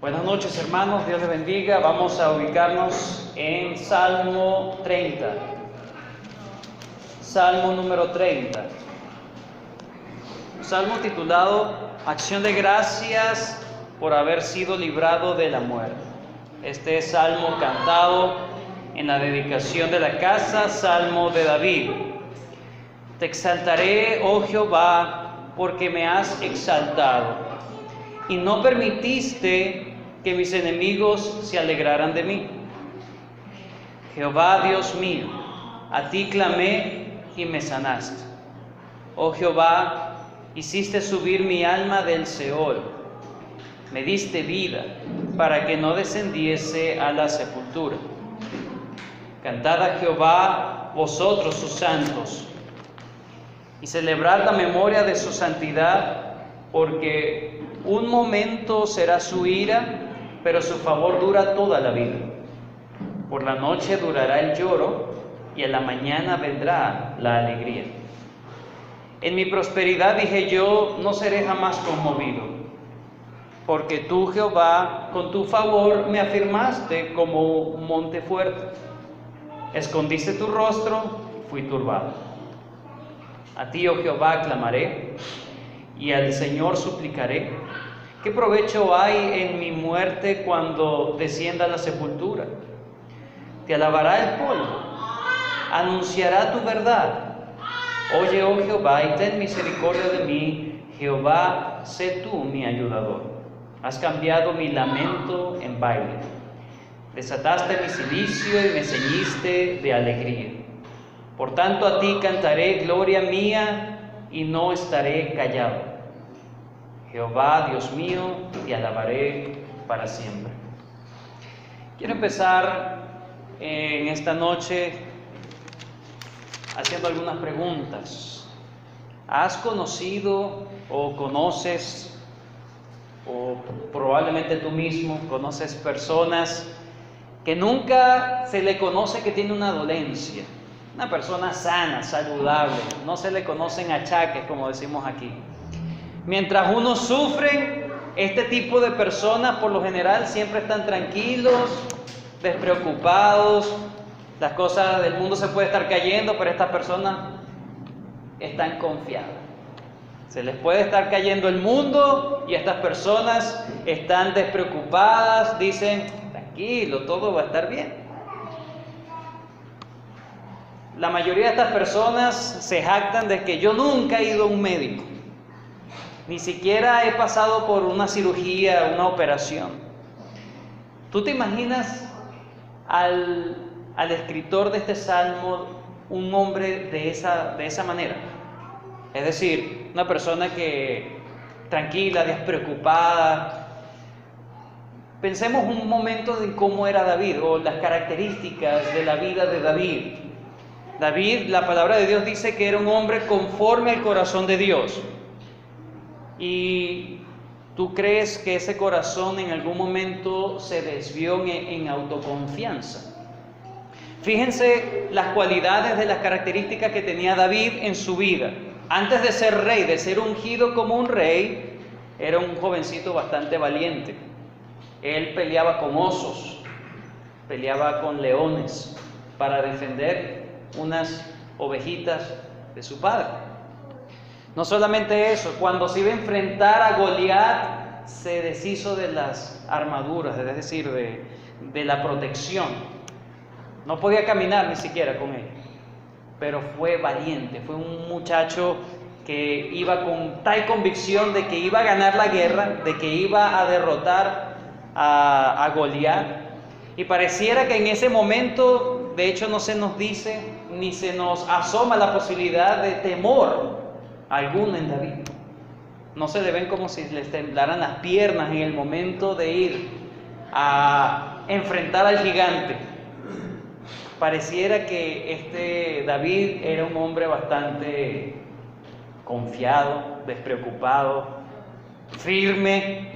Buenas noches, hermanos, Dios les bendiga. Vamos a ubicarnos en Salmo 30. Salmo número 30. Salmo titulado Acción de Gracias por haber sido librado de la muerte. Este es salmo cantado en la dedicación de la casa, Salmo de David. Te exaltaré, oh Jehová, porque me has exaltado, y no permitiste que mis enemigos se alegraran de mí. Jehová, Dios mío, a ti clamé y me sanaste. Oh Jehová, hiciste subir mi alma del Seol, me diste vida para que no descendiese a la sepultura. Cantad a Jehová vosotros sus santos, y celebrad la memoria de su santidad, porque un momento será su ira, pero su favor dura toda la vida. Por la noche durará el lloro, y en la mañana vendrá la alegría. En mi prosperidad dije yo, no seré jamás conmovido, porque tú, Jehová, con tu favor me afirmaste como un monte fuerte. Escondiste tu rostro, fui turbado. A ti, oh Jehová, clamaré, y al Señor suplicaré. ¿Qué provecho hay en mi muerte cuando descienda a la sepultura? Te alabará el polvo, anunciará tu verdad. Oye, oh Jehová, y ten misericordia de mí. Jehová, sé tú mi ayudador. Has cambiado mi lamento en baile. Desataste mi cilicio y me ceñiste de alegría. Por tanto, a ti cantaré gloria mía y no estaré callado. Jehová, Dios mío, te alabaré para siempre. Quiero empezar en esta noche haciendo algunas preguntas. ¿Has conocido o conoces, o probablemente tú mismo conoces personas que nunca se le conoce que tiene una dolencia? Una persona sana, saludable, no se le conocen achaques, como decimos aquí. Mientras uno sufre, este tipo de personas por lo general siempre están tranquilos, despreocupados. Las cosas del mundo se puede estar cayendo, pero estas personas están confiadas. Se les puede estar cayendo el mundo y estas personas están despreocupadas, dicen, tranquilo, todo va a estar bien. La mayoría de estas personas se jactan de que yo nunca he ido a un médico, ni siquiera he pasado por una cirugía, una operación. ¿Tú te imaginas al escritor de este salmo un hombre de esa manera? Es decir, una persona que tranquila, despreocupada. Pensemos un momento en cómo era David o las características de la vida de David. David, la palabra de Dios dice que era un hombre conforme al corazón de Dios. ¿Y tú crees que ese corazón en algún momento se desvió en autoconfianza? Fíjense las cualidades de las características que tenía David en su vida. Antes de ser rey, de ser ungido como un rey, era un jovencito bastante valiente. Él peleaba con osos, peleaba con leones para defender unas ovejitas de su padre. No solamente eso, cuando se iba a enfrentar a Goliat, se deshizo de las armaduras, es decir, de la protección. No podía caminar ni siquiera con él, pero fue valiente, fue un muchacho que iba con tal convicción de que iba a ganar la guerra, de que iba a derrotar a Goliat. Y pareciera que en ese momento, de hecho, no se nos dice ni se nos asoma la posibilidad de temor alguno en David. No se le ven como si les temblaran las piernas en el momento de ir a enfrentar al gigante. Pareciera que este David era un hombre bastante confiado, despreocupado, firme.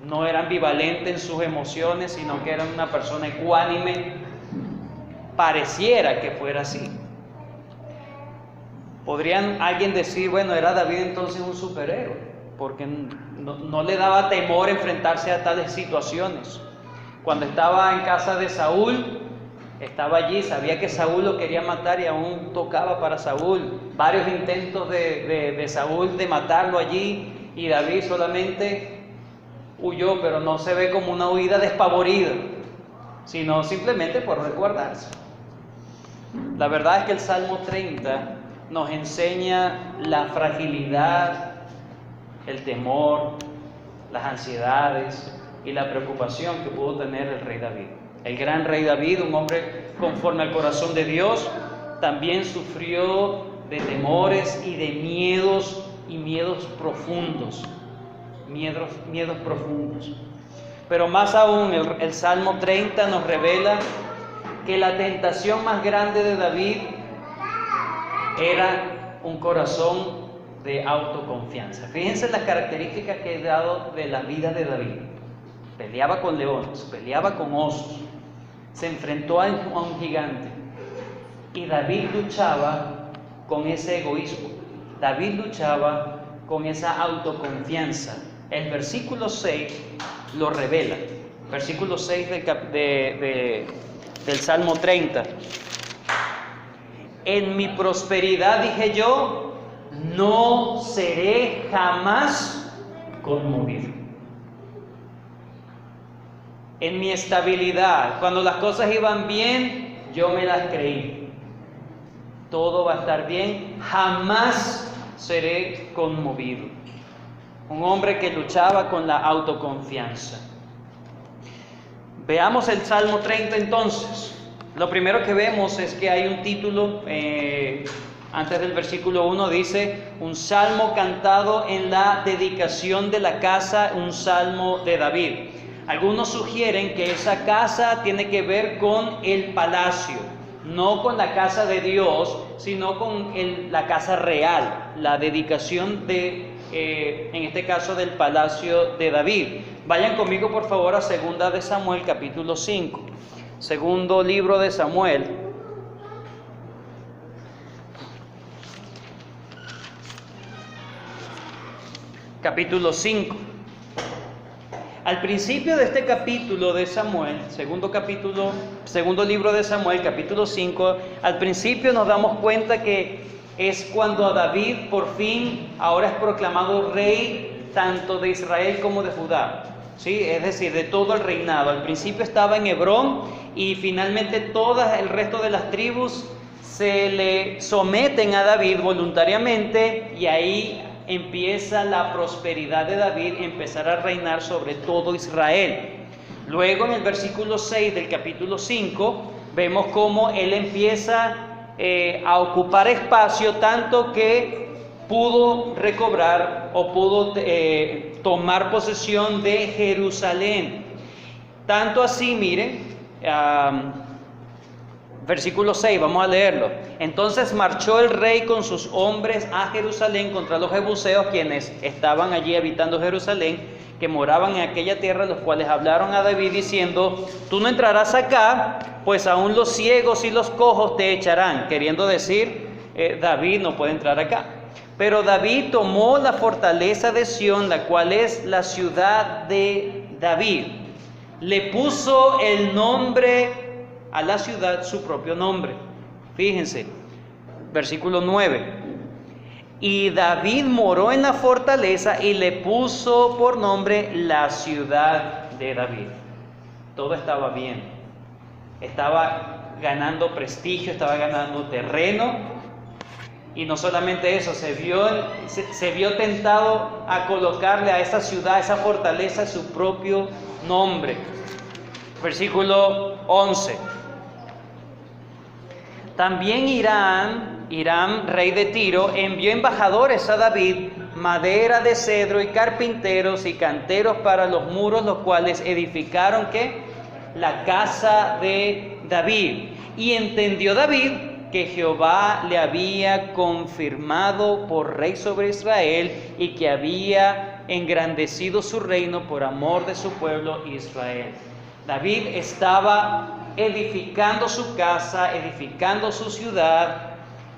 No era ambivalente en sus emociones, sino que era una persona ecuánime. Pareciera que fuera así. ¿Podrían alguien decir, bueno, era David entonces un superhéroe? porque no le daba temor enfrentarse a tales situaciones. Cuando estaba en casa de Saúl, estaba allí, sabía que Saúl lo quería matar y aún tocaba para Saúl. Varios intentos de Saúl de matarlo allí, y David solamente huyó, pero no se ve como una huida despavorida, sino simplemente por resguardarse. La verdad es que el Salmo 30 nos enseña la fragilidad, el temor, las ansiedades y la preocupación que pudo tener el rey David. El gran rey David, un hombre conforme al corazón de Dios, también sufrió de temores y de miedos profundos. Miedos profundos. Pero más aún, el Salmo 30 nos revela que la tentación más grande de David era un corazón de autoconfianza. Fíjense las características que he dado de la vida de David. Peleaba con leones, peleaba con osos, se enfrentó a un gigante, y David luchaba con ese egoísmo. David luchaba con esa autoconfianza. El versículo 6 lo revela. Versículo 6 del Salmo 30. En mi prosperidad dije yo, no seré jamás conmovido. En mi estabilidad, cuando las cosas iban bien, yo me las creí. Todo va a estar bien, jamás seré conmovido. Un hombre que luchaba con la autoconfianza. Veamos el Salmo 30 entonces. Lo primero que vemos es que hay un título, antes del versículo 1 dice, un salmo cantado en la dedicación de la casa, un salmo de David. Algunos sugieren que esa casa tiene que ver con el palacio, no con la casa de Dios, sino con la casa real, la dedicación en este caso del palacio de David. Vayan conmigo por favor a 2 de Samuel capítulo 5, segundo libro de Samuel. Capítulo 5. Al principio de este capítulo de Samuel, segundo libro de Samuel, capítulo 5, al principio nos damos cuenta que es cuando a David por fin ahora es proclamado rey tanto de Israel como de Judá, ¿sí? Es decir, de todo el reinado. Al principio estaba en Hebrón y finalmente todo el resto de las tribus se le someten a David voluntariamente, y ahí empieza la prosperidad de David, empezar a reinar sobre todo Israel. Luego en el versículo 6 del capítulo 5 vemos cómo él empieza a ocupar espacio, tanto que pudo recobrar o pudo tomar posesión de Jerusalén. Tanto así, miren, versículo 6, vamos a leerlo. Entonces marchó el rey con sus hombres a Jerusalén contra los jebuseos, quienes estaban allí habitando Jerusalén, que moraban en aquella tierra, los cuales hablaron a David diciendo, tú no entrarás acá, pues aún los ciegos y los cojos te echarán, queriendo decir, David no puede entrar acá. Pero David tomó la fortaleza de Sión, la cual es la ciudad de David. Le puso el nombre a la ciudad, su propio nombre. Fíjense, versículo 9. Y David moró en la fortaleza y le puso por nombre la ciudad de David. Todo estaba bien. Estaba ganando prestigio, estaba ganando terreno. Y no solamente eso, se vio tentado a colocarle a esa ciudad, a esa fortaleza, su propio nombre. Versículo 11. También Hiram, rey de Tiro, envió embajadores a David, madera de cedro y carpinteros y canteros para los muros, los cuales edificaron ¿qué? La casa de David. Y entendió David que Jehová le había confirmado por rey sobre Israel y que había engrandecido su reino por amor de su pueblo Israel. David estaba edificando su casa, edificando su ciudad,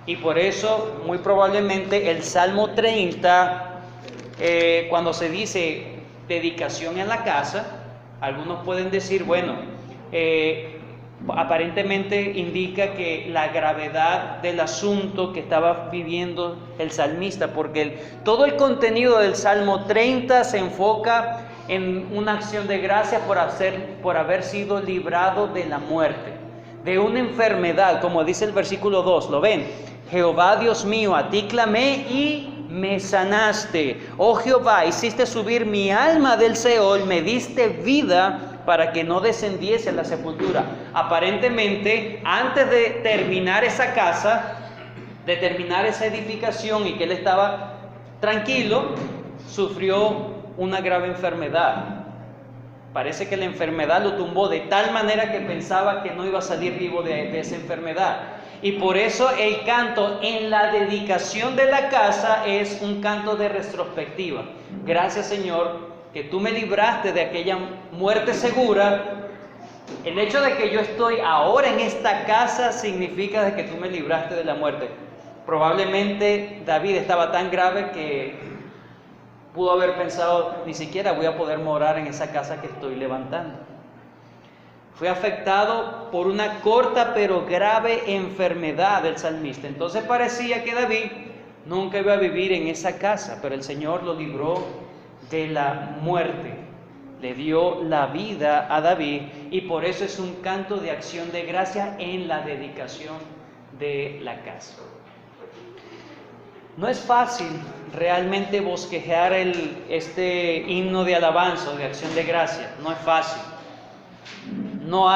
y por eso muy probablemente el Salmo 30 cuando se dice dedicación en la casa, algunos pueden decir, bueno, aparentemente indica que la gravedad del asunto que estaba viviendo el salmista, porque todo el contenido del Salmo 30 se enfoca en una acción de gracias por haber sido librado de la muerte, de una enfermedad, como dice el versículo 2, ¿lo ven? Jehová Dios mío, a ti clamé y me sanaste. Oh Jehová, hiciste subir mi alma del Seol, me diste vida para que no descendiese a la sepultura. Aparentemente, antes de terminar esa casa, de terminar esa edificación y que él estaba tranquilo, sufrió una grave enfermedad. Parece que la enfermedad lo tumbó de tal manera que pensaba que no iba a salir vivo de esa enfermedad. Y por eso el canto en la dedicación de la casa es un canto de retrospectiva. Gracias, Señor, que tú me libraste de aquella muerte segura. El hecho de que yo estoy ahora en esta casa significa de que tú me libraste de la muerte. Probablemente David estaba tan grave que pudo haber pensado, ni siquiera voy a poder morar en esa casa que estoy levantando. Fue afectado por una corta pero grave enfermedad del salmista. Entonces parecía que David nunca iba a vivir en esa casa, pero el Señor lo libró de la muerte. Le dio la vida a David y por eso es un canto de acción de gracia en la dedicación de la casa. No es fácil realmente bosquejar este himno de alabanza, de acción de gracia. No es fácil. No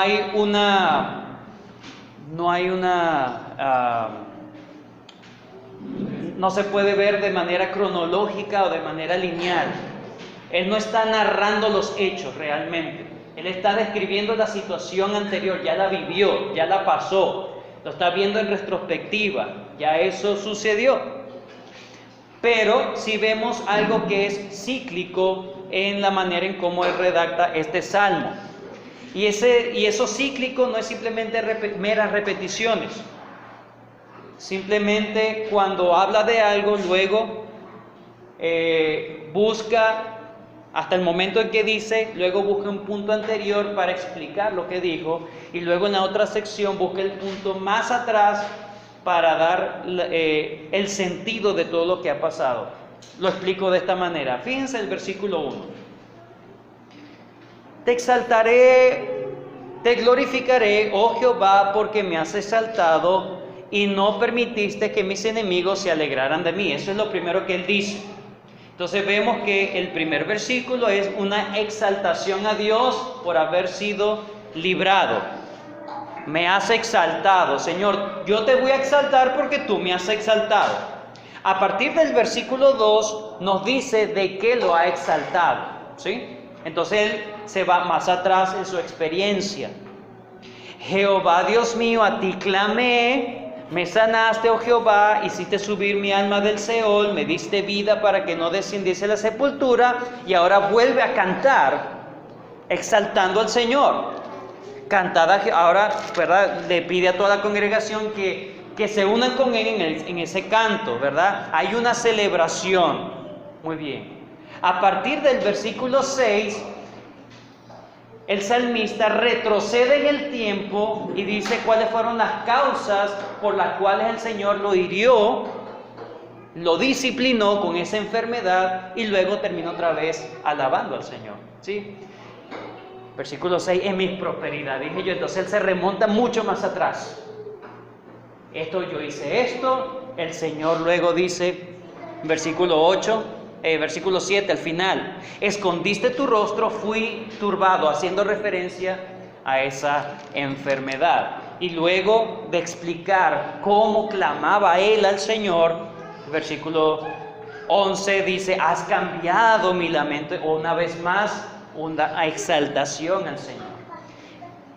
se puede ver de manera cronológica o de manera lineal. Él no está narrando los hechos realmente. Él está describiendo la situación anterior, ya la vivió, ya la pasó. Lo está viendo en retrospectiva, ya eso sucedió. Pero sí vemos algo que es cíclico en la manera en cómo él redacta este salmo. Y eso cíclico no es simplemente meras repeticiones. Simplemente cuando habla de algo, luego busca, hasta el momento en que dice, luego busca un punto anterior para explicar lo que dijo, y luego en la otra sección busca el punto más atrás para dar el sentido de todo lo que ha pasado. Lo explico de esta manera. Fíjense el versículo 1. Te exaltaré, te glorificaré, oh Jehová, porque me has exaltado y no permitiste que mis enemigos se alegraran de mí. Eso es lo primero que él dice. Entonces vemos que el primer versículo es una exaltación a Dios por haber sido librado. Me has exaltado, Señor, yo te voy a exaltar porque tú me has exaltado. A partir del versículo 2 nos dice de qué lo ha exaltado, ¿sí? Entonces él se va más atrás en su experiencia. Jehová Dios mío, a ti clamé, me sanaste, oh Jehová, hiciste subir mi alma del Seol, me diste vida para que no descendiese a la sepultura, y ahora vuelve a cantar, exaltando al Señor. Cantada, ahora, ¿verdad? Le pide a toda la congregación que se unan con él en ese canto, ¿verdad? Hay una celebración. Muy bien. A partir del versículo 6, el salmista retrocede en el tiempo y dice cuáles fueron las causas por las cuales el Señor lo hirió, lo disciplinó con esa enfermedad y luego terminó otra vez alabando al Señor, ¿sí? Versículo 6, en mi prosperidad, dije yo. Entonces él se remonta mucho más atrás. Yo hice esto. El Señor luego dice, versículo 7 al final, escondiste tu rostro, fui turbado, haciendo referencia a esa enfermedad. Y luego de explicar cómo clamaba él al Señor, versículo 11 dice, has cambiado mi lamento, una vez más, una exaltación al Señor.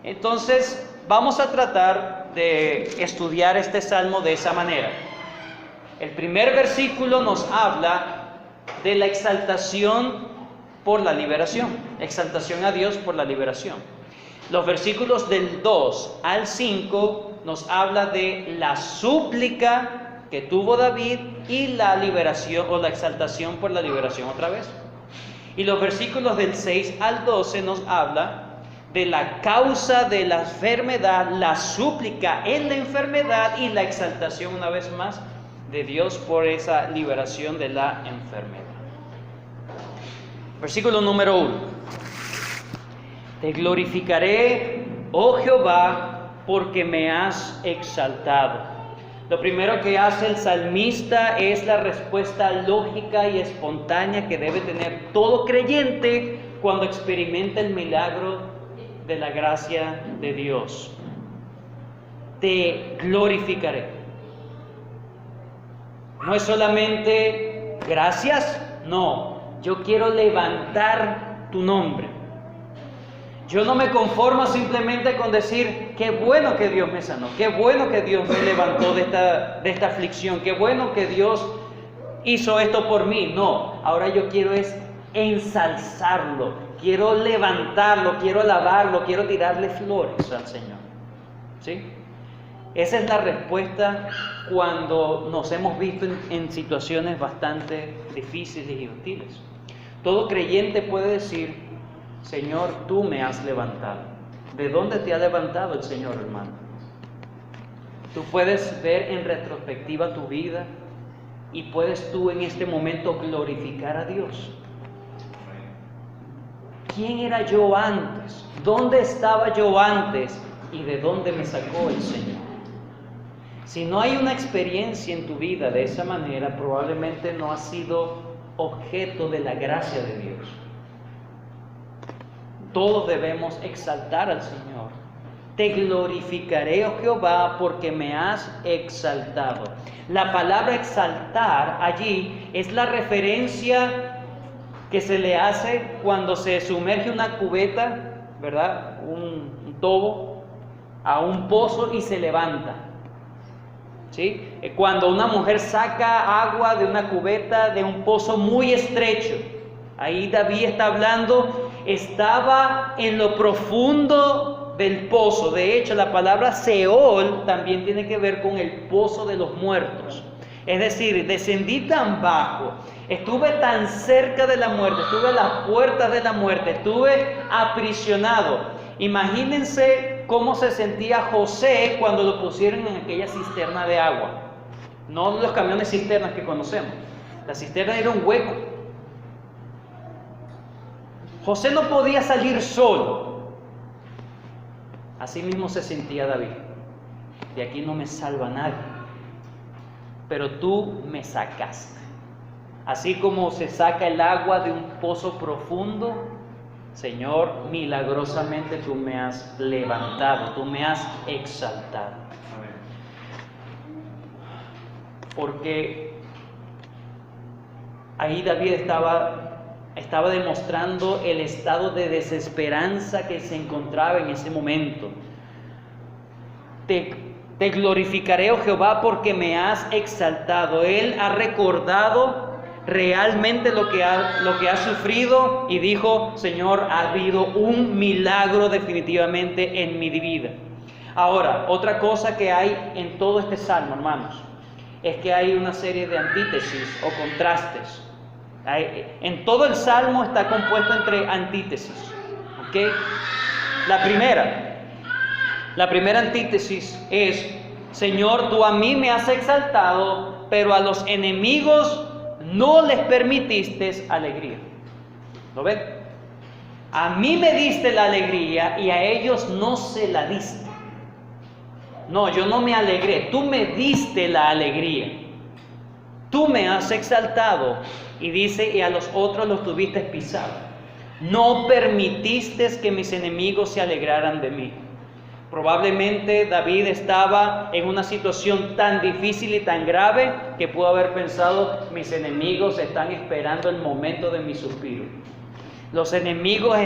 Entonces, vamos a tratar de estudiar este salmo de esa manera. El primer versículo nos habla de la exaltación por la liberación, exaltación a Dios por la liberación. Los versículos del 2 al 5 nos habla de la súplica que tuvo David y la liberación o la exaltación por la liberación otra vez. Y los versículos del 6 al 12 nos habla de la causa de la enfermedad, la súplica en la enfermedad y la exaltación una vez más de Dios por esa liberación de la enfermedad. Versículo número 1. Te glorificaré, oh Jehová, porque me has exaltado. Lo primero que hace el salmista es la respuesta lógica y espontánea que debe tener todo creyente cuando experimenta el milagro de la gracia de Dios. Te glorificaré. No es solamente gracias, no, yo quiero levantar tu nombre. Yo no me conformo simplemente con decir, qué bueno que Dios me sanó, qué bueno que Dios me levantó de esta aflicción, qué bueno que Dios hizo esto por mí. No, ahora yo quiero es ensalzarlo, quiero levantarlo, quiero alabarlo, quiero tirarle flores al Señor. ¿Sí? Esa es la respuesta cuando nos hemos visto en situaciones bastante difíciles y hostiles. Todo creyente puede decir, Señor, tú me has levantado. ¿De dónde te ha levantado el Señor, hermano? Tú puedes ver en retrospectiva tu vida y puedes tú en este momento glorificar a Dios. ¿Quién era yo antes? ¿Dónde estaba yo antes? ¿Y de dónde me sacó el Señor? Si no hay una experiencia en tu vida de esa manera, probablemente no has sido objeto de la gracia de Dios. Todos debemos exaltar al Señor. Te glorificaré, oh Jehová, porque me has exaltado. La palabra exaltar allí es la referencia que se le hace cuando se sumerge una cubeta, ¿verdad? Un tobo a un pozo y se levanta. ¿Sí? Cuando una mujer saca agua de una cubeta de un pozo muy estrecho. Ahí David está hablando, estaba en lo profundo del pozo. De hecho, la palabra Seol también tiene que ver con el pozo de los muertos. Es decir, descendí tan bajo, estuve tan cerca de la muerte, estuve a las puertas de la muerte, estuve aprisionado. Imagínense cómo se sentía José cuando lo pusieron en aquella cisterna de agua. No los camiones cisternas que conocemos. La cisterna era un hueco. José no podía salir solo. Así mismo se sentía David. De aquí no me salva nadie, pero tú me sacaste. Así como se saca el agua de un pozo profundo, Señor, milagrosamente tú me has levantado, tú me has exaltado. Porque ahí David estaba demostrando el estado de desesperanza que se encontraba en ese momento. Te glorificaré, oh Jehová, porque me has exaltado. Él ha recordado realmente lo que ha sufrido y dijo, Señor, ha habido un milagro definitivamente en mi vida. Ahora, otra cosa que hay en todo este salmo, hermanos, es que hay una serie de antítesis o contrastes. En todo el salmo está compuesto entre antítesis. ¿Okay? La primera antítesis es, Señor, tú a mí me has exaltado, pero a los enemigos no les permitiste alegría. ¿Lo ven? A mí me diste la alegría y a ellos no se la diste. No, yo no me alegré, tú me diste la alegría. Tú me has exaltado. Y dice, y a los otros los tuviste pisado. No permitiste que mis enemigos se alegraran de mí. Probablemente David estaba en una situación tan difícil y tan grave que pudo haber pensado, mis enemigos están esperando el momento de mi suspiro. Los enemigos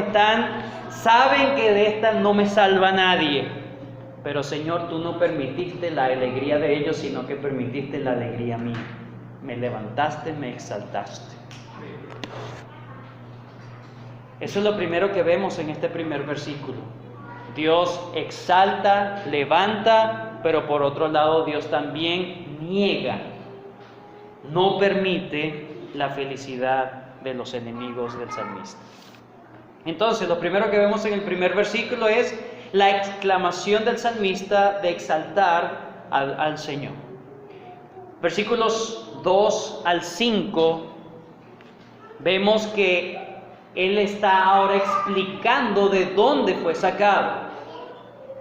saben que de esta no me salva nadie. Pero Señor, tú no permitiste la alegría de ellos, sino que permitiste la alegría mía. Me levantaste, me exaltaste. Eso es lo primero que vemos en este primer versículo. Dios exalta, levanta, pero por otro lado Dios también niega no permite la felicidad de los enemigos del salmista. Entonces, lo primero que vemos en el primer versículo es la exclamación del salmista de exaltar al Señor. Versículos 2 al 5, vemos que él está ahora explicando de dónde fue sacado.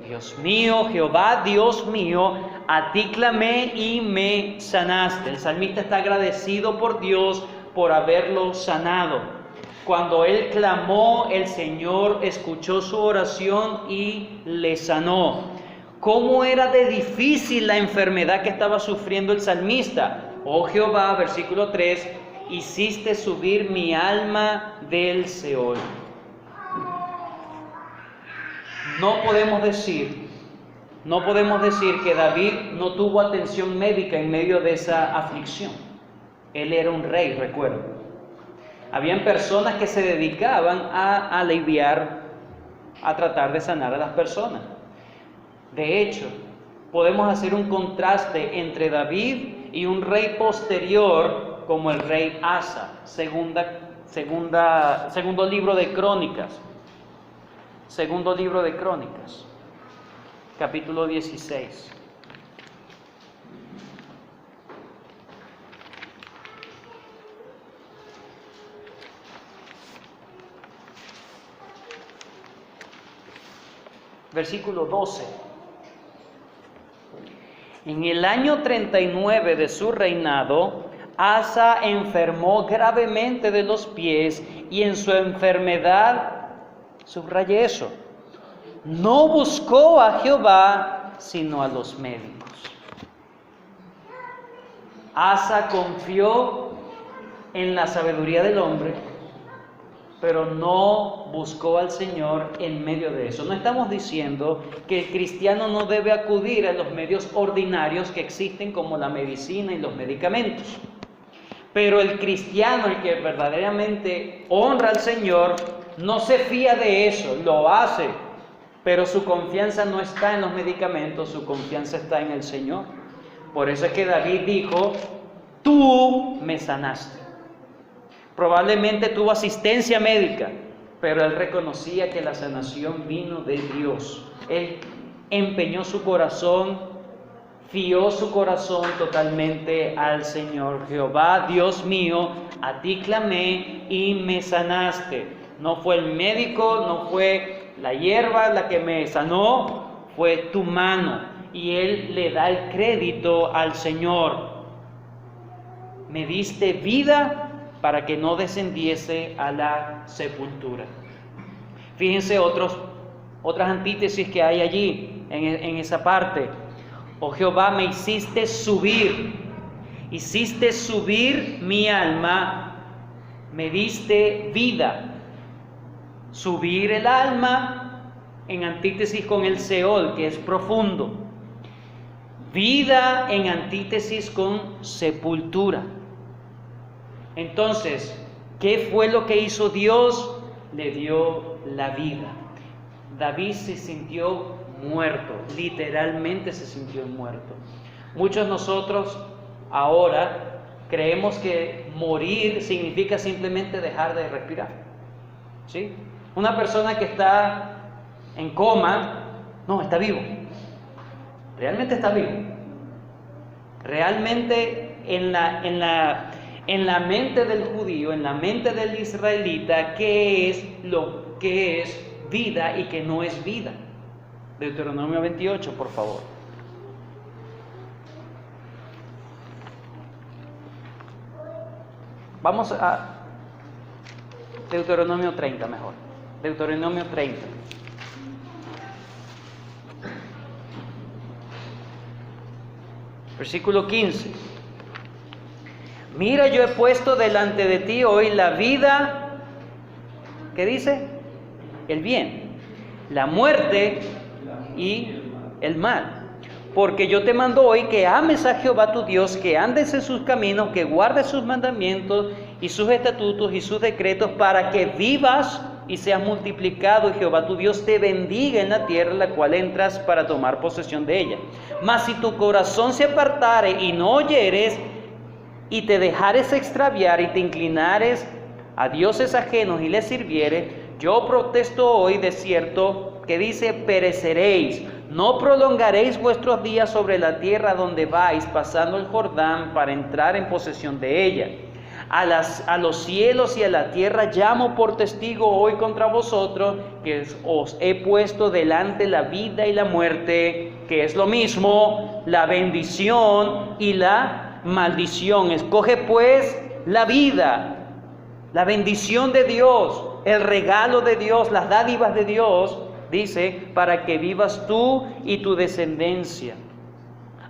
Dios mío, Jehová, Dios mío, a ti clamé y me sanaste. El salmista está agradecido por Dios por haberlo sanado. Cuando él clamó, el Señor escuchó su oración y le sanó. ¿Cómo era de difícil la enfermedad que estaba sufriendo el salmista? Oh Jehová, versículo 3, hiciste subir mi alma del Seol. No podemos decir que David no tuvo atención médica en medio de esa aflicción. Él era un rey, recuerda. Habían personas que se dedicaban a aliviar, a tratar de sanar a las personas. De hecho, podemos hacer un contraste entre David y un rey posterior como el rey Asa. Segundo libro de Crónicas. Segundo libro de Crónicas, capítulo 16. Versículo 12. En el año 39 de su reinado, Asa enfermó gravemente de los pies y en su enfermedad, subrayé eso, no buscó a Jehová sino a los médicos. Asa confió en la sabiduría del hombre, pero no buscó al Señor en medio de eso. No estamos diciendo que el cristiano no debe acudir a los medios ordinarios que existen como la medicina y los medicamentos. Pero el cristiano, el que verdaderamente honra al Señor, no se fía de eso, lo hace, pero su confianza no está en los medicamentos, su confianza está en el Señor. Por eso es que David dijo, tú me sanaste. Probablemente tuvo asistencia médica, pero él reconocía que la sanación vino de Dios. Él empeñó su corazón, fió su corazón totalmente al Señor. Jehová, Dios mío, a ti clamé y me sanaste. No fue el médico, no fue la hierba la que me sanó, fue tu mano. Y él le da el crédito al Señor. Me diste vida para que no descendiese a la sepultura. Fíjense otras antítesis que hay allí, en esa parte. Oh Jehová, me hiciste subir mi alma, me diste vida. Subir el alma en antítesis con el Seol, que es profundo. Vida en antítesis con sepultura. Entonces, ¿qué fue lo que hizo Dios? Le dio la vida. David se sintió muerto, literalmente se sintió muerto. Muchos de nosotros ahora creemos que morir significa simplemente dejar de respirar. ¿Sí? Una persona que está en coma, no, está vivo. Realmente está vivo. Realmente en la mente del judío, en la mente del israelita, ¿qué es lo que es vida y que no es vida? Deuteronomio 28, por favor. Vamos a Deuteronomio 30 mejor. Deuteronomio 30. Versículo 15. Mira, yo he puesto delante de ti hoy la vida, ¿qué dice? El bien, la muerte y el mal. Porque yo te mando hoy que ames a Jehová tu Dios, que andes en sus caminos, que guardes sus mandamientos y sus estatutos y sus decretos, para que vivas y seas multiplicado, y Jehová tu Dios te bendiga en la tierra en la cual entras para tomar posesión de ella. Mas si tu corazón se apartare y no oyeres y te dejares extraviar y te inclinares a dioses ajenos y les sirvieres, yo protesto hoy de cierto que dice, pereceréis, no prolongaréis vuestros días sobre la tierra donde vais, pasando el Jordán para entrar en posesión de ella. A los cielos y a la tierra llamo por testigo hoy contra vosotros, que os he puesto delante la vida y la muerte, que es lo mismo, la bendición y la maldición. Escoge pues la vida, la bendición de Dios, el regalo de Dios, las dádivas de Dios, dice, para que vivas tú y tu descendencia.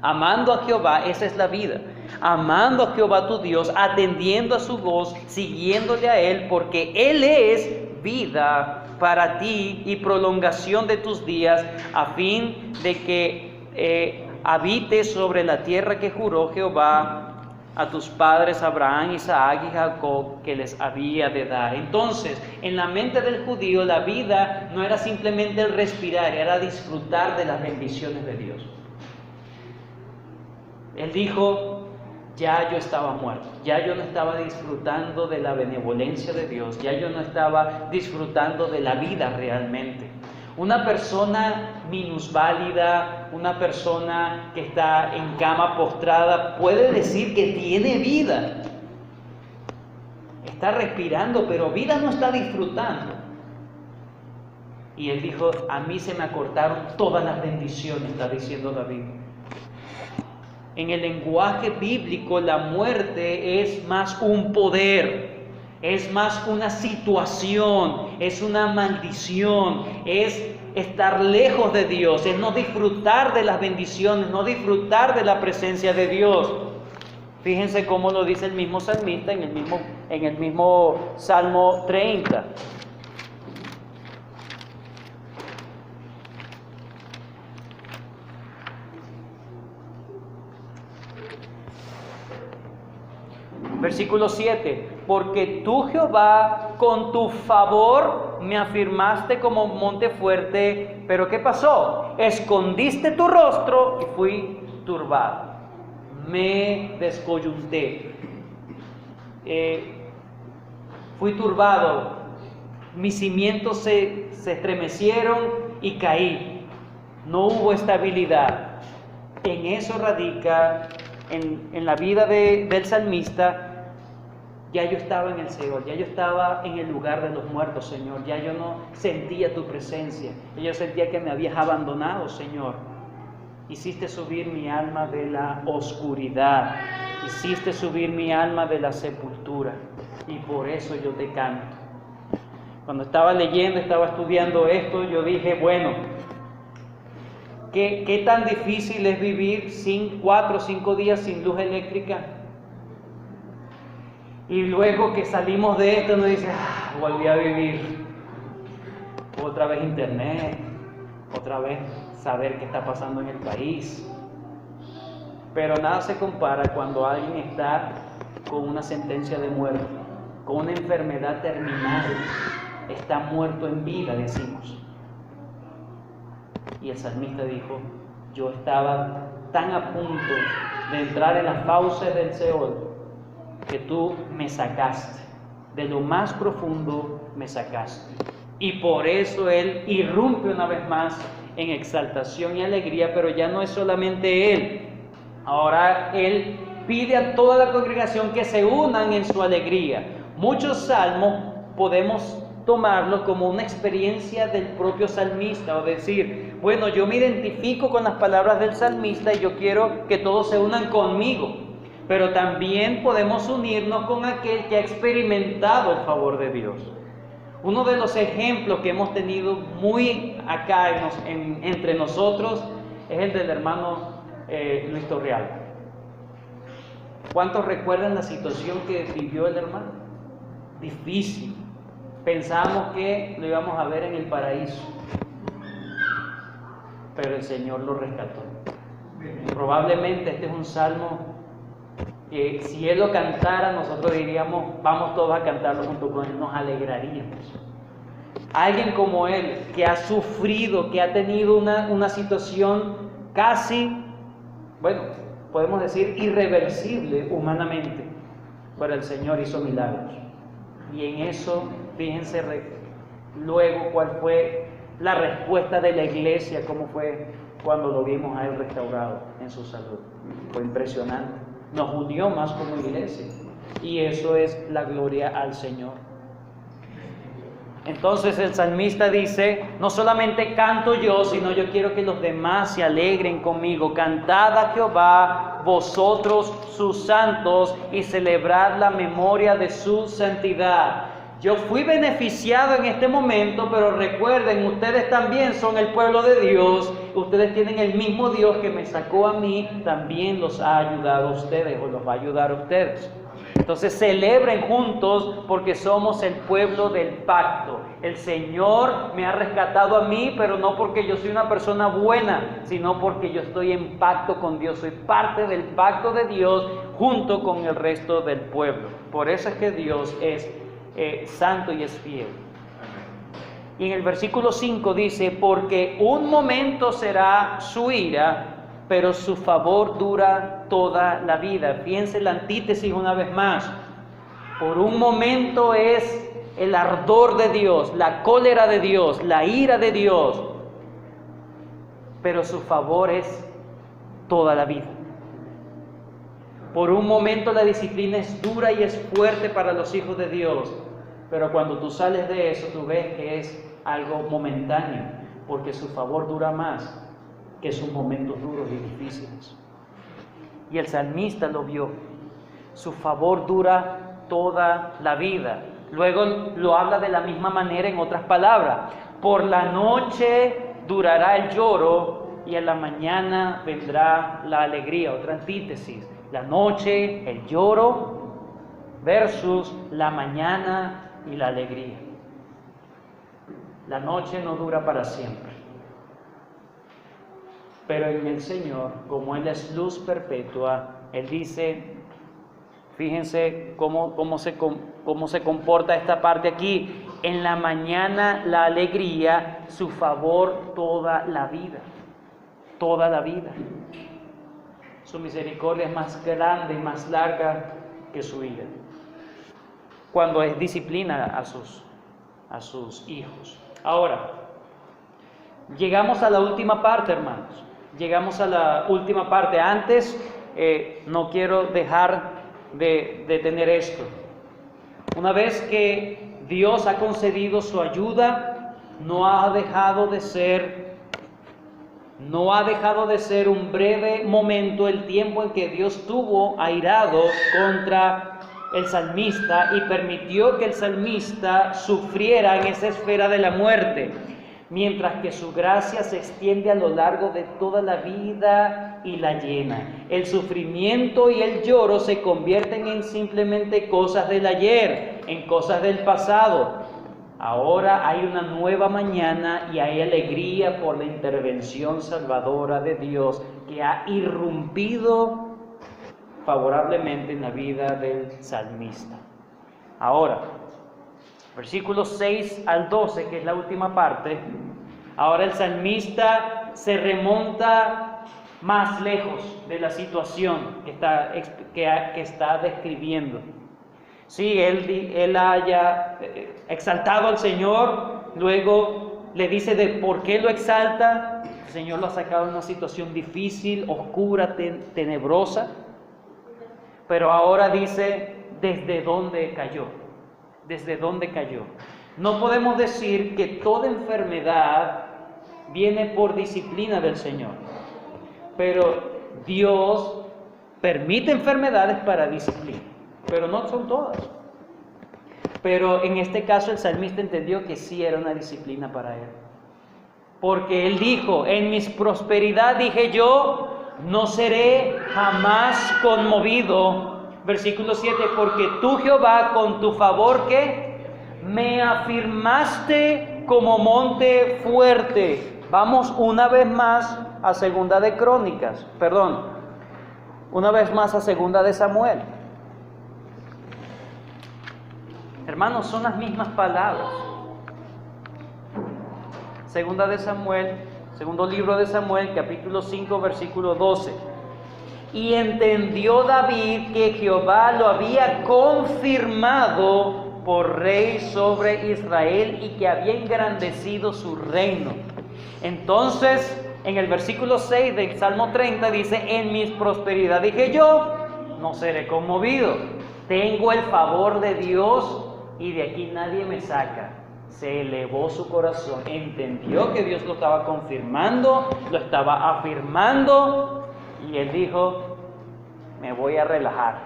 Amando a Jehová, esa es la vida. Amando a Jehová tu Dios, atendiendo a su voz, siguiéndole a Él, porque Él es vida para ti y prolongación de tus días, a fin de que habites sobre la tierra que juró Jehová a tus padres Abraham, Isaac y Jacob, que les había de dar. Entonces, en la mente del judío, la vida no era simplemente el respirar, era disfrutar de las bendiciones de Dios. Él dijo, ya yo estaba muerto, ya yo no estaba disfrutando de la benevolencia de Dios, ya yo no estaba disfrutando de la vida realmente. Una persona minusválida, una persona que está en cama postrada, puede decir que tiene vida. Está respirando, pero vida no está disfrutando. Y él dijo, a mí se me acortaron todas las bendiciones, está diciendo David. En el lenguaje bíblico, la muerte es más un poder, es más una situación, es una maldición, es estar lejos de Dios, es no disfrutar de las bendiciones, no disfrutar de la presencia de Dios. Fíjense cómo lo dice el mismo salmista en el mismo Salmo 30. Versículo 7, porque tú, Jehová, con tu favor me afirmaste como monte fuerte, pero ¿qué pasó? Escondiste tu rostro y fui turbado, me descoyunté, fui turbado, mis cimientos se estremecieron y caí, no hubo estabilidad. En eso radica, en la vida del salmista. Ya yo estaba en el Seol, ya yo estaba en el lugar de los muertos, Señor. Ya yo no sentía tu presencia. Ya yo sentía que me habías abandonado, Señor. Hiciste subir mi alma de la oscuridad. Hiciste subir mi alma de la sepultura. Y por eso yo te canto. Cuando estaba leyendo, estaba estudiando esto, yo dije, bueno, ¿qué tan difícil es vivir 4 o 5 días sin luz eléctrica? Y luego que salimos de esto, uno dice, volví a vivir. Otra vez internet, otra vez saber qué está pasando en el país. Pero nada se compara cuando alguien está con una sentencia de muerte, con una enfermedad terminal. Está muerto en vida, decimos. Y el salmista dijo, yo estaba tan a punto de entrar en las fauces del Seol, que tú me sacaste, de lo más profundo me sacaste. Y por eso él irrumpe una vez más en exaltación y alegría, pero ya no es solamente él. Ahora él pide a toda la congregación que se unan en su alegría. Muchos salmos podemos tomarlo como una experiencia del propio salmista, o decir, bueno, yo me identifico con las palabras del salmista y yo quiero que todos se unan conmigo. Pero también podemos unirnos con aquel que ha experimentado el favor de Dios. Uno de los ejemplos que hemos tenido muy acá entre nosotros es el del hermano Luis Torreal. ¿Cuántos recuerdan la situación que vivió el hermano? Difícil. Pensábamos que lo íbamos a ver en el paraíso, pero el Señor lo rescató. Probablemente este es un salmo que si él lo cantara, nosotros diríamos, vamos todos a cantarlo junto con él, nos alegraríamos. Alguien como él, que ha sufrido, que ha tenido una situación casi, bueno, podemos decir, irreversible humanamente, pero el Señor hizo milagros. Y en eso, fíjense luego cuál fue la respuesta de la iglesia, cómo fue cuando lo vimos a Él restaurado en su salud. Fue impresionante. Nos unió más como iglesia. Y eso es la gloria al Señor. Entonces el salmista dice, no solamente canto yo, sino yo quiero que los demás se alegren conmigo. Cantad a Jehová, vosotros sus santos, y celebrad la memoria de su santidad. Yo fui beneficiado en este momento, pero recuerden, ustedes también son el pueblo de Dios. Ustedes tienen el mismo Dios que me sacó a mí, también los ha ayudado a ustedes o los va a ayudar a ustedes. Entonces celebren juntos porque somos el pueblo del pacto. El Señor me ha rescatado a mí, pero no porque yo soy una persona buena, sino porque yo estoy en pacto con Dios. Soy parte del pacto de Dios junto con el resto del pueblo. Por eso es que Dios es santo y es fiel. Y en el versículo 5 dice, porque un momento será su ira, pero su favor dura toda la vida. Fíjense la antítesis una vez más. Por un momento es el ardor de Dios, la cólera de Dios, la ira de Dios, pero su favor es toda la vida. Por un momento la disciplina es dura y es fuerte para los hijos de Dios, pero cuando tú sales de eso, tú ves que es algo momentáneo, porque su favor dura más que sus momentos duros y difíciles. Y el salmista lo vio. Su favor dura toda la vida. Luego lo habla de la misma manera en otras palabras. Por la noche durará el lloro y en la mañana vendrá la alegría. Otra antítesis. La noche, el lloro versus la mañana y la alegría. La noche no dura para siempre. Pero en el Señor, como Él es luz perpetua, Él dice, fíjense cómo se comporta esta parte aquí. En la mañana la alegría, su favor toda la vida. Toda la vida. Su misericordia es más grande y más larga que su ira. Cuando es disciplina a sus hijos. Ahora, llegamos a la última parte, hermanos. Llegamos a la última parte. Antes, no quiero dejar de tener esto. Una vez que Dios ha concedido su ayuda, no ha dejado de ser un breve momento el tiempo en que Dios tuvo airado contra el salmista y permitió que el salmista sufriera en esa esfera de la muerte, mientras que su gracia se extiende a lo largo de toda la vida y la llena. El sufrimiento y el lloro se convierten en simplemente cosas del ayer, en cosas del pasado. Ahora hay una nueva mañana y hay alegría por la intervención salvadora de Dios que ha irrumpido favorablemente en la vida del salmista. Ahora, versículos 6 al 12, que es la última parte. Ahora el salmista se remonta más lejos de la situación que está describiendo. Sí, él haya exaltado al Señor, luego le dice de por qué lo exalta. El Señor lo ha sacado de una situación difícil, oscura, tenebrosa. Pero ahora dice desde dónde cayó. ¿Desde dónde cayó? No podemos decir que toda enfermedad viene por disciplina del Señor, pero Dios permite enfermedades para disciplina, pero no son todas. Pero en este caso el salmista entendió que sí era una disciplina para él, porque él dijo, en mi prosperidad dije yo, no seré jamás conmovido. Versículo 7, porque tú, Jehová, con tu favor, ¿qué? Me afirmaste como monte fuerte. Vamos una vez más a Segunda de Crónicas, una vez más a Segunda de Samuel. Hermanos, son las mismas palabras. Segunda de Samuel, segundo libro de Samuel, capítulo 5, versículo 12. Y entendió David que Jehová lo había confirmado por rey sobre Israel y que había engrandecido su reino. Entonces, en el versículo 6 del Salmo 30 dice: en mi prosperidad dije yo, no seré conmovido. Tengo el favor de Dios y de aquí nadie me saca. Se elevó su corazón, entendió que Dios lo estaba confirmando, lo estaba afirmando, y él dijo: me voy a relajar,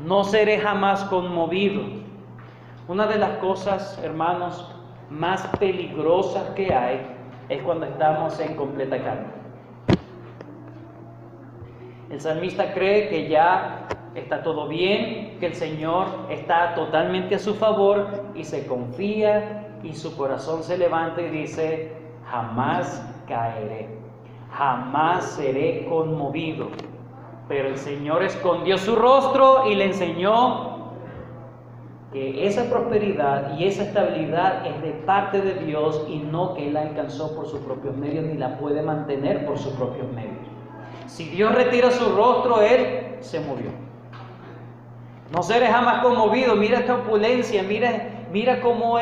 no seré jamás conmovido. Una de las cosas, hermanos, más peligrosas que hay es cuando estamos en completa calma. El salmista cree que ya está todo bien, que el Señor está totalmente a su favor y se confía y su corazón se levanta y dice: jamás caeré, jamás seré conmovido. Pero el Señor escondió su rostro y le enseñó que esa prosperidad y esa estabilidad es de parte de Dios y no que Él la alcanzó por sus propios medios ni la puede mantener por sus propios medios. Si Dios retira su rostro, Él se murió. No seré jamás conmovido. Mira esta opulencia, mira cómo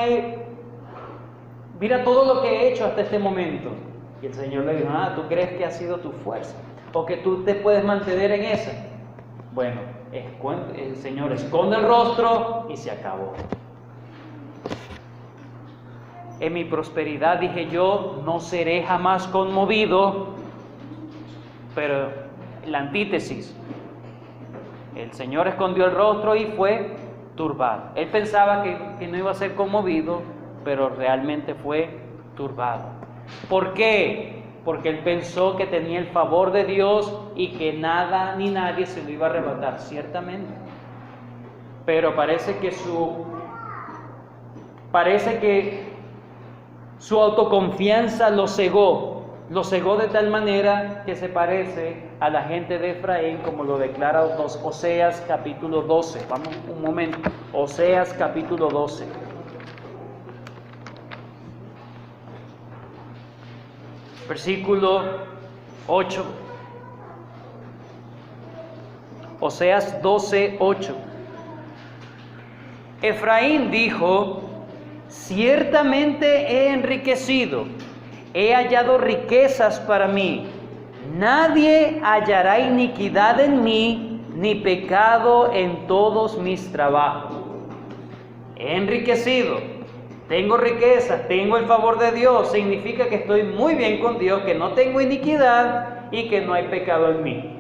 mira todo lo que he hecho hasta este momento. Y el Señor le dijo: ¿tú crees que ha sido tu fuerza? ¿O que tú te puedes mantener en esa? Bueno, el Señor esconde el rostro y se acabó. En mi prosperidad dije yo, no seré jamás conmovido. Pero la antítesis: el Señor escondió el rostro y fue turbado. Él pensaba que no iba a ser conmovido, pero realmente fue turbado. ¿Por qué? Porque él pensó que tenía el favor de Dios y que nada ni nadie se lo iba a arrebatar, ciertamente. Pero parece que su autoconfianza lo cegó de tal manera que se parece a la gente de Efraín, como lo declara Oseas capítulo 12. Vamos un momento, Oseas capítulo 12. Versículo 8. Oseas 12, 8. Efraín dijo: ciertamente he enriquecido, he hallado riquezas para mí. Nadie hallará iniquidad en mí, ni pecado en todos mis trabajos. He enriquecido. Tengo riquezas, tengo el favor de Dios, significa que estoy muy bien con Dios, que no tengo iniquidad y que no hay pecado en mí.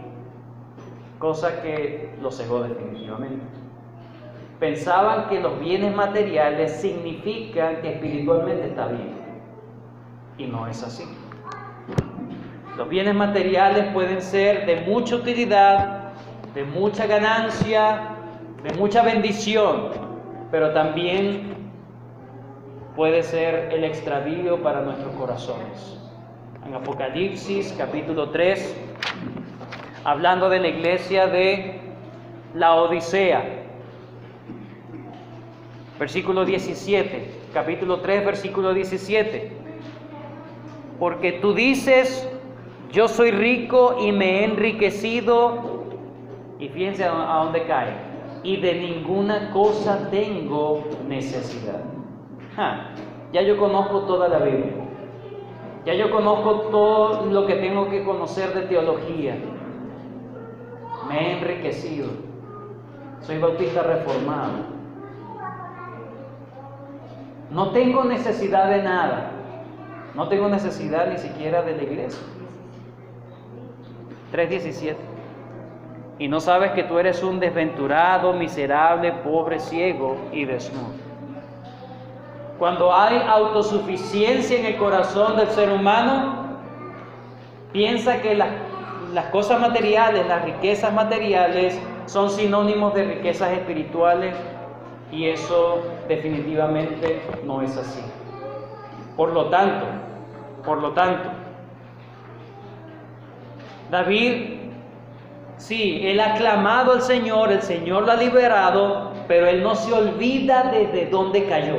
Cosa que lo cegó definitivamente. Pensaban que los bienes materiales significan que espiritualmente está bien. Y no es así. Los bienes materiales pueden ser de mucha utilidad, de mucha ganancia, de mucha bendición, pero también puede ser el extravío para nuestros corazones. En Apocalipsis capítulo 3, hablando de la iglesia de la Odisea, versículo 17, capítulo 3, versículo 17. Porque tú dices: yo soy rico y me he enriquecido, y fíjense a dónde cae, y de ninguna cosa tengo necesidad. Ya yo conozco toda la Biblia, ya yo conozco todo lo que tengo que conocer de teología, me he enriquecido, soy bautista reformado, no tengo necesidad de nada, no tengo necesidad ni siquiera de la iglesia. 3:17. Y no sabes que tú eres un desventurado, miserable, pobre, ciego y desnudo. Cuando hay autosuficiencia en el corazón del ser humano, piensa que las cosas materiales, las riquezas materiales, son sinónimos de riquezas espirituales, y eso definitivamente no es así. Por lo tanto, David, sí, él ha clamado al Señor, el Señor lo ha liberado, pero él no se olvida desde dónde cayó.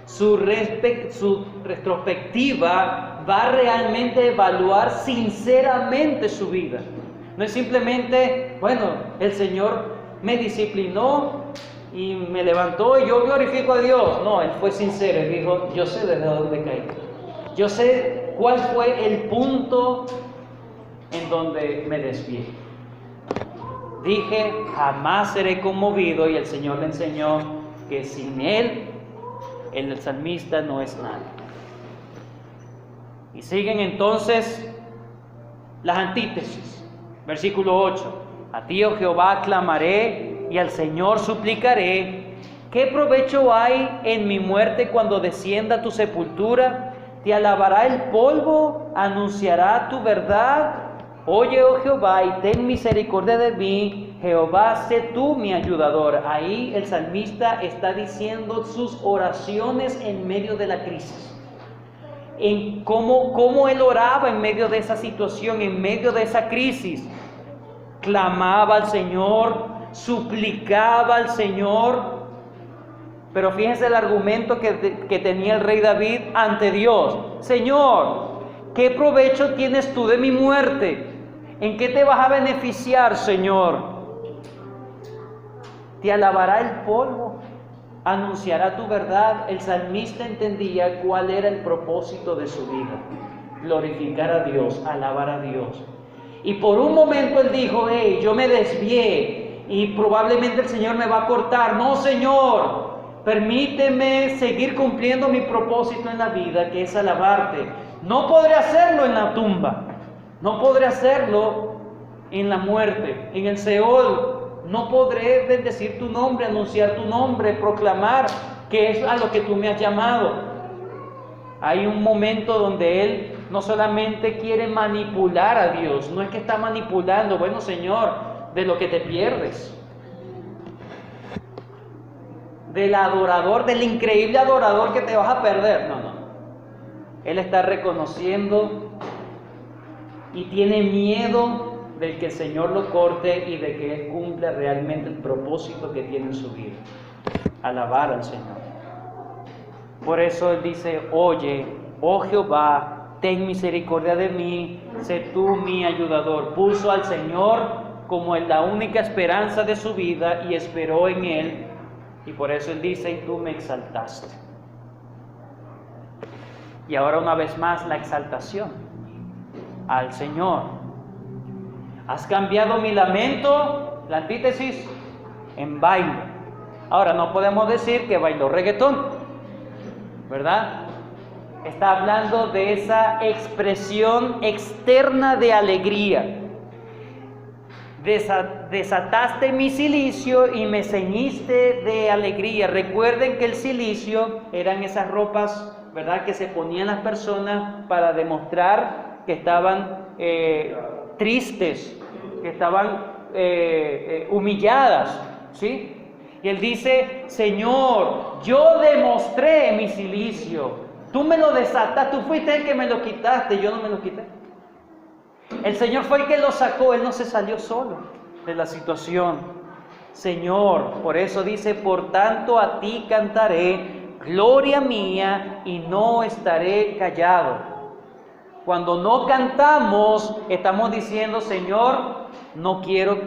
Su retrospectiva va realmente a evaluar sinceramente su vida. No es simplemente, bueno, el Señor me disciplinó y me levantó y yo glorifico a Dios. No, él fue sincero y dijo, yo sé desde dónde caí. Yo sé cuál fue el punto en donde me desvié. Dije, jamás seré conmovido, y el Señor le enseñó que sin Él, el salmista no es nada. Y siguen entonces las antítesis. Versículo 8. A ti, oh Jehová, clamaré y al Señor suplicaré. ¿Qué provecho hay en mi muerte cuando descienda a tu sepultura? Te alabará el polvo, anunciará tu verdad. Oye, oh Jehová, y ten misericordia de mí. Jehová, sé tú mi ayudador. Ahí el salmista está diciendo sus oraciones en medio de la crisis. En cómo él oraba en medio de esa situación, en medio de esa crisis. Clamaba al Señor, suplicaba al Señor. Pero fíjense el argumento que tenía el rey David ante Dios. Señor, ¿qué provecho tienes tú de mi muerte? ¿En qué te vas a beneficiar, Señor? Te alabará el polvo, anunciará tu verdad. El salmista entendía cuál era el propósito de su vida: glorificar a Dios, alabar a Dios. Y por un momento él dijo, hey, yo me desvié y probablemente el Señor me va a cortar. No, Señor, permíteme seguir cumpliendo mi propósito en la vida, que es alabarte. No podré hacerlo en la tumba, no podré hacerlo en la muerte, en el Seol. No podré bendecir tu nombre, anunciar tu nombre, proclamar que es a lo que tú me has llamado. Hay un momento donde él no solamente quiere manipular a Dios, no es que está manipulando, bueno, Señor, de lo que te pierdes, del adorador, del increíble adorador que te vas a perder. No. Él está reconociendo y tiene miedo de que el Señor lo corte y de que Él cumpla realmente el propósito que tiene en su vida: alabar al Señor. Por eso Él dice, oye, oh Jehová, ten misericordia de mí, sé tú mi ayudador. Puso al Señor como la única esperanza de su vida y esperó en Él. Y por eso Él dice, y tú me exaltaste. Y ahora una vez más la exaltación al Señor. Has cambiado mi lamento, la antítesis, en baile. Ahora no podemos decir que bailó reggaetón, ¿verdad? Está hablando de esa expresión externa de alegría. Desataste mi cilicio y me ceñiste de alegría. Recuerden que el cilicio eran esas ropas, ¿verdad?, que se ponían las personas para demostrar que estaban tristes, que estaban humilladas, ¿sí? Y él dice, Señor, yo demostré mi cilicio. Tú me lo desataste, tú fuiste el que me lo quitaste, yo no me lo quité. El Señor fue el que lo sacó, Él no se salió solo de la situación. Señor, por eso dice, por tanto a ti cantaré, gloria mía, y no estaré callado. Cuando no cantamos, estamos diciendo, Señor, no quiero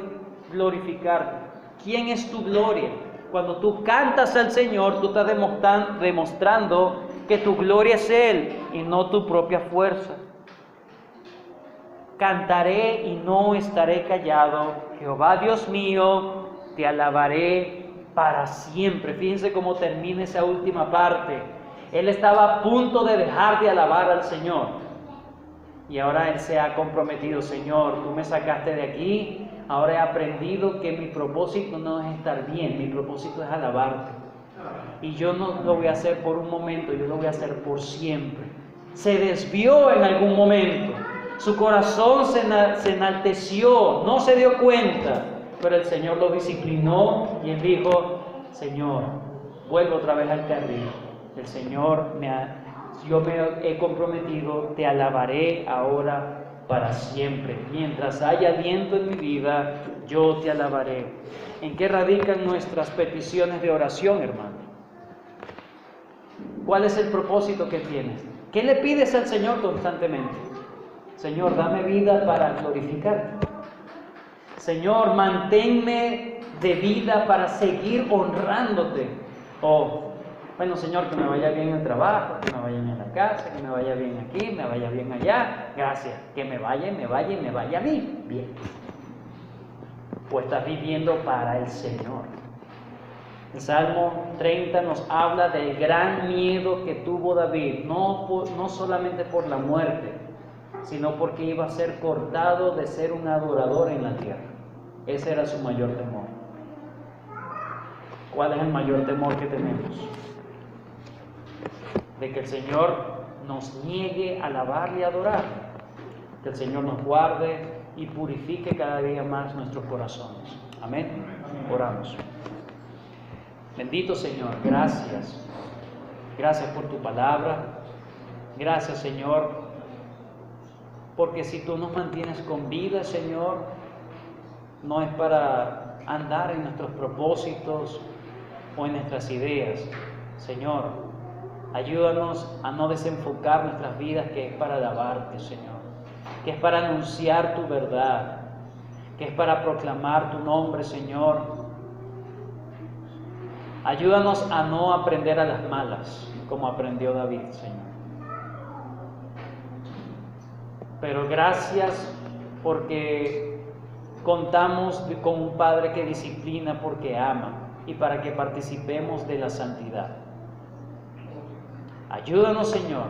glorificarte. ¿Quién es tu gloria? Cuando tú cantas al Señor, tú estás demostrando que tu gloria es Él y no tu propia fuerza. Cantaré y no estaré callado. Jehová Dios mío, te alabaré para siempre. Fíjense cómo termina esa última parte. Él estaba a punto de dejar de alabar al Señor. Y ahora él se ha comprometido, Señor, tú me sacaste de aquí. Ahora he aprendido que mi propósito no es estar bien, mi propósito es alabarte. Y yo no lo voy a hacer por un momento, yo lo voy a hacer por siempre. Se desvió en algún momento. Su corazón se enalteció, no se dio cuenta, pero el Señor lo disciplinó y él dijo, Señor, vuelvo otra vez al carril. El Señor yo me he comprometido, te alabaré ahora para siempre. Mientras haya aliento en mi vida, yo te alabaré. ¿En qué radican nuestras peticiones de oración, hermano? ¿Cuál es el propósito que tienes? ¿Qué le pides al Señor constantemente? Señor, dame vida para glorificarte. Señor, manténme de vida para seguir honrándote. O, bueno, Señor, que me vaya bien en el trabajo, que me vaya bien en la casa, que me vaya bien aquí, me vaya bien allá. Gracias. Que me vaya a mí. Bien. O estás viviendo para el Señor. El Salmo 30 nos habla del gran miedo que tuvo David, no solamente por la muerte, sino porque iba a ser cortado de ser un adorador en la tierra. Ese era su mayor temor. ¿Cuál es el mayor temor que tenemos? De que el Señor nos niegue a alabarle y adorarle. Que el Señor nos guarde y purifique cada día más nuestros corazones. Amén. Oramos. Bendito Señor, gracias. Gracias por tu palabra. Gracias, Señor, porque si tú nos mantienes con vida, Señor, no es para andar en nuestros propósitos o en nuestras ideas. Señor, ayúdanos a no desenfocar nuestras vidas, que es para alabarte, Señor, que es para anunciar tu verdad, que es para proclamar tu nombre, Señor. Ayúdanos a no aprender a las malas, como aprendió David, Señor. Pero gracias porque contamos con un Padre que disciplina porque ama y para que participemos de la santidad. Ayúdanos, Señor,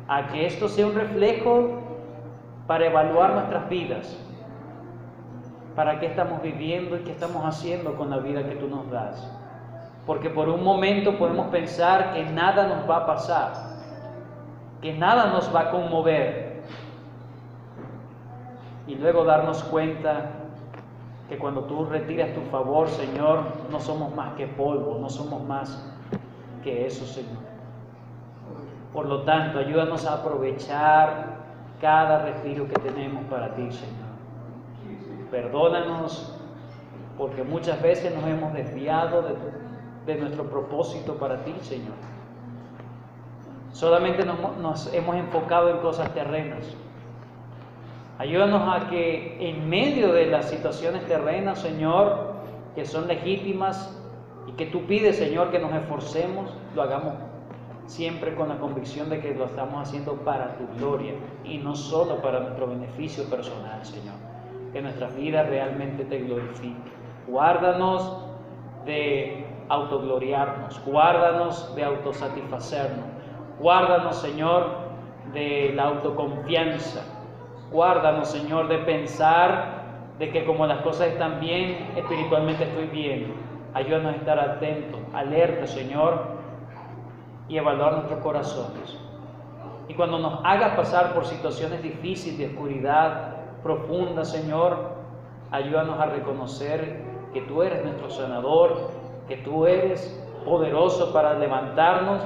a que esto sea un reflejo para evaluar nuestras vidas, para qué estamos viviendo y qué estamos haciendo con la vida que tú nos das. Porque por un momento podemos pensar que nada nos va a pasar, que nada nos va a conmover, y luego darnos cuenta que cuando tú retiras tu favor, Señor, no somos más que polvo, no somos más que eso, Señor. Por lo tanto, ayúdanos a aprovechar cada respiro que tenemos para ti, Señor. Perdónanos, porque muchas veces nos hemos desviado de nuestro propósito para ti, Señor. Solamente nos hemos enfocado en cosas terrenas. Ayúdanos a que en medio de las situaciones terrenas, Señor, que son legítimas y que tú pides, Señor, que nos esforcemos, lo hagamos siempre con la convicción de que lo estamos haciendo para tu gloria y no solo para nuestro beneficio personal, Señor. Que nuestras vidas realmente te glorifiquen. Guárdanos de autogloriarnos, guárdanos de autosatisfacernos, guárdanos, Señor, de la autoconfianza, guárdanos, Señor, de pensar de que como las cosas están bien, espiritualmente estoy bien. Ayúdanos a estar atentos, alertas, Señor, y evaluar nuestros corazones. Y cuando nos hagas pasar por situaciones difíciles de oscuridad profunda, Señor, ayúdanos a reconocer que tú eres nuestro sanador, que tú eres poderoso para levantarnos,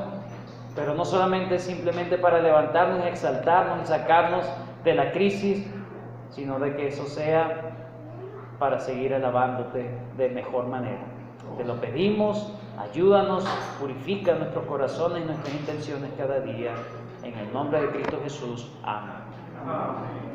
pero no solamente simplemente para levantarnos, exaltarnos y sacarnos de la crisis, sino de que eso sea para seguir alabándote de mejor manera. Te lo pedimos, ayúdanos, purifica nuestros corazones y nuestras intenciones cada día. En el nombre de Cristo Jesús. Amén.